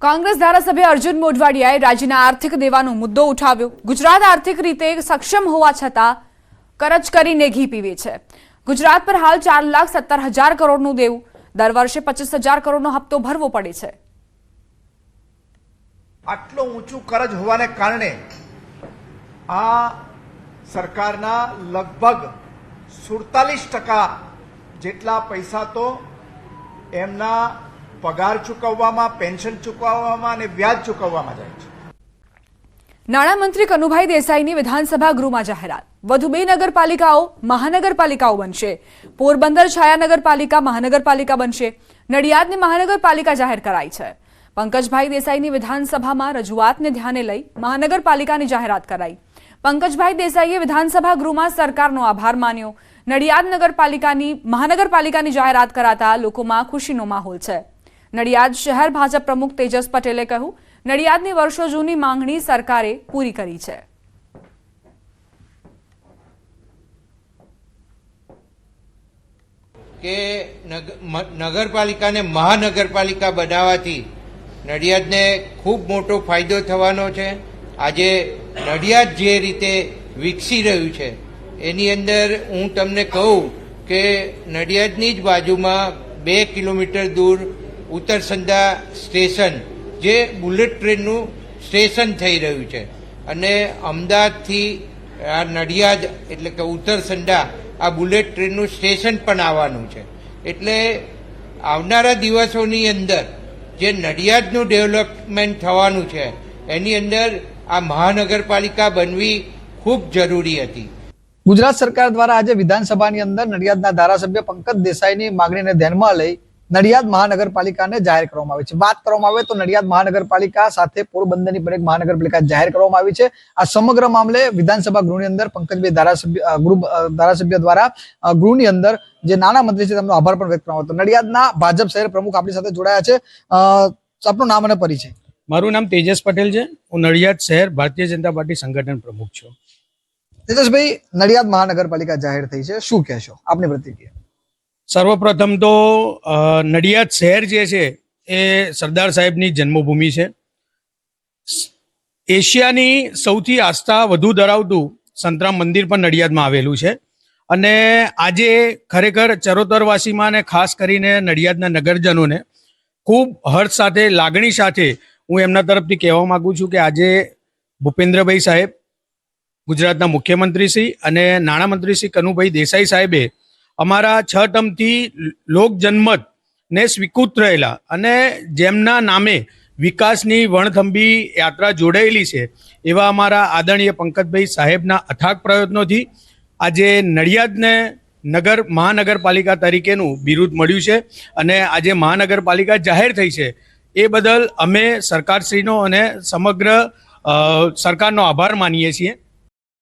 कांग्रेस धारासभ्य अर्जुन मोढवाडियाए राज्यना आर्थिक देવાનો મુદ્દો ઉઠાવ્યો। ગુજરાત આર્થિક રીતે સક્ષમ હોવા છતાં કરજ કરીને ઘી પીવે છે। ગુજરાત પર હાલ 4,70,000 કરોડનું દેવું, દર વર્ષે 25,000 કરોડનો હપ્તો ભરવો પડે છે। આટલો ઊંચું કરજ હોવાને કારણે આ સરકારના લગભગ 47% જેટલા પૈસા તો એમના પગાર ચૂકવવામાં, પેન્શન ચૂકવવામાં અને વ્યાજ ચૂકવવામાં જાય છે। નાણામંત્રી કનુભાઈ દેસાઈની વિધાનસભા ગૃહમાં જાહેરાત, વધુ 2 નગરપાલિકાઓ મહાનગરપાલિકાઓ બનશે। પોરબંદર છાયા નગરપાલિકા મહાનગરપાલિકા બનશે। નડિયાદને મહાનગરપાલિકા જાહેર કરાઈ છે। પંકજભાઈ દેસાઈની વિધાનસભામાં રજૂઆતને ધ્યાને લઈ મહાનગરપાલિકાની જાહેરાત કરાઈ। પંકજભાઈ દેસાઈએ વિધાનસભા ગૃહમાં સરકારનો આભાર માન્યો। નડિયાદ નગરપાલિકાની મહાનગરપાલિકાની જાહેરાત કરાતા લોકોમાં ખુશીનો માહોલ છે। નડિયાદ શહેર ભાજપ પ્રમુખ તેજસ પટેલે કહ્યું, નડિયાદની વર્ષો જૂની માંગણી સરકારે પૂરી કરી છે। કે નગરપાલિકાને મહાનગરપાલિકા બનાવવાથી નડિયાદને ખૂબ મોટો ફાયદો થવાનો છે। આજે નડિયાદ જે રીતે વિકસી રહ્યું છે એની અંદર હું તમને કહું કે નડિયાદની જ બાજુમાં 2 કિલોમીટર દૂર ઉત્તરસંડા સ્ટેશન જે બુલેટ ટ્રેનનું સ્ટેશન થઈ રહ્યું છે અને અમદાવાદથી આ નડિયાદ એટલે કે ઉત્તરસંડા આ બુલેટ ટ્રેનનું સ્ટેશન પણ આવવાનું છે। એટલે આવનારા દિવસોની અંદર જે નડિયાદનું ડેવલપમેન્ટ થવાનું છે એની અંદર આ મહાનગરપાલિકા બનવી ખૂબ જરૂરી હતી। ગુજરાત સરકાર દ્વારા આજે વિધાનસભાની અંદર નડિયાદના ધારાસભ્ય પંકજ દેસાઈની માંગણીને ધ્યાનમાં લઈ નડિયાદ મહાનગરપાલિકાને જાહેર કરવામાં આવી છે। વાત કરવામાં આવે તો નડિયાદ મહાનગરપાલિકા સાથે પોરબંદરની પણ એક મહાનગરપાલિકા જાહેર કરવામાં આવી છે। આ સમગ્ર મામલે વિધાનસભા ગૃહની અંદર પંકજભાઈ ધારાસભ્ય દ્વારા ગૃહની અંદર જે નાણામંત્રી છે તેમનો આભાર પણ વ્યક્ત કરવામાં હતો। નડિયાદના ભાજપ શહેર પ્રમુખ આપણી સાથે જોડાયા છે। આપનું નામ અને પરિચય? મારું નામ તેજસ પટેલ છે। હું નડિયાદ શહેર ભારતીય જનતા પાર્ટી સંગઠન પ્રમુખ છું। તેજસભાઈ, નડિયાદ મહાનગરપાલિકા જાહેર થઈ છે, શું કહેશો? આપની પ્રતિક્રિયા? સર્વપ્રથમ તો નડિયાદ શહેર જે છે એ સરદાર સાહેબની જન્મભૂમિ છે। એશિયાની સૌથી આસ્થા વધુ ધરાવતું સંતરામ મંદિર પણ નડિયાદમાં આવેલું છે અને આજે ખરેખર ચરોતરવાસીમાં અને ખાસ કરીને નડિયાદના નગરજનોને ખૂબ હર્ષ સાથે, લાગણી સાથે હું એમના તરફથી કહેવા માગું છું કે આજે ભૂપેન્દ્રભાઈ સાહેબ, ગુજરાતના મુખ્યમંત્રી શ્રી અને નાણામંત્રી શ્રી કનુભાઈ દેસાઈ સાહેબે અમારા 6 ટર્મથી લોકજનમતને સ્વીકૃત રહેલા અને જેમના નામે વિકાસની વણથંભી યાત્રા જોડાયેલી છે એવા અમારા આદરણીય પંકજભાઈ સાહેબના અથાગ પ્રયત્નોથી આજે નડિયાદને મહાનગરપાલિકા તરીકેનું બિરુદ મળ્યું છે અને આજે મહાનગરપાલિકા જાહેર થઈ છે। એ બદલ અમે સરકારશ્રીનો અને સમગ્ર સરકારનો આભાર માનીએ છીએ।